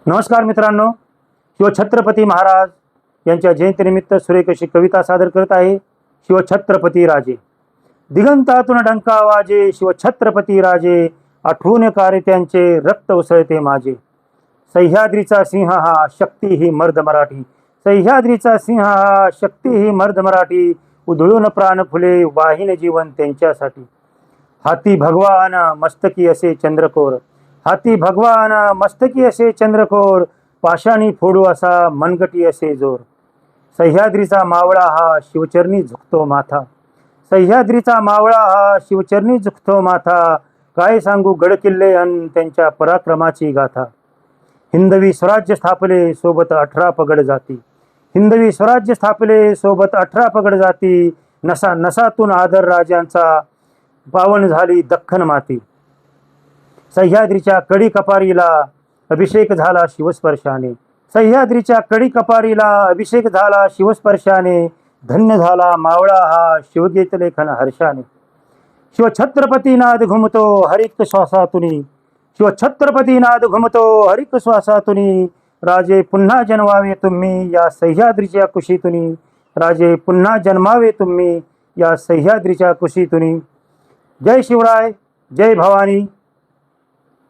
नमस्कार मित्रांनो, शिवछत्रपती महाराज यांच्या जयंतीनिमित्त सुरेख अशी कविता सादर करत आहे. शिवछत्रपती राजे. दिगंतातून डंका वाजे, शिवछत्रपती राजे, आठवून कारे त्यांचे रक्त उसळते माझे. सह्याद्रीचा सिंह हा शक्ती ही मर्द मराठी, सह्याद्रीचा सिंह हा शक्ती ही मर्द मराठी, उधळून प्राण फुले वाहीन जीवन त्यांच्यासाठी. हाती भगवान मस्तकी असे चंद्रकोर, हाती भगवान मस्तकी असे चंद्रकोर, पाशाणी फोडू असा मनगटी असे जोर. सह्याद्रीचा मावळा हा शिवचरणी झुकतो माथा, सह्याद्रीचा मावळा हा शिवचरणी झुकतो माथा. काय सांगू गडकिल्ले अन त्यांच्या पराक्रमाची गाथा. हिंदवी स्वराज्य स्थापले सोबत 18 पगड जाती, हिंदवी स्वराज्य स्थापले सोबत 18 पगड जाती. नसा नसातून आदर राजांचा पावन झाली दख्खन माती. सह्याद्रीच्या कडी कपारीला अभिषेक झाला शिवस्पर्शाने, सह्याद्रीच्या कडी कपारीला अभिषेक झाला शिवस्पर्शाने. धन्य झाला मावळा हा शिवगीत लेखन हर्षाने. शिवछत्रपती नाद घुमतो हरिक श्वासातुनी, शिवछत्रपती नाद घुमतो हरिक श्वासातुनी. राजे पुन्हा जन्मावे तुम्ही या सह्याद्रीच्या कुशीतुनी, राजे पुन्हा जन्मावे तुम्ही या सह्याद्रीच्या कुशीतुनी. जय शिवराय, जय भवानी.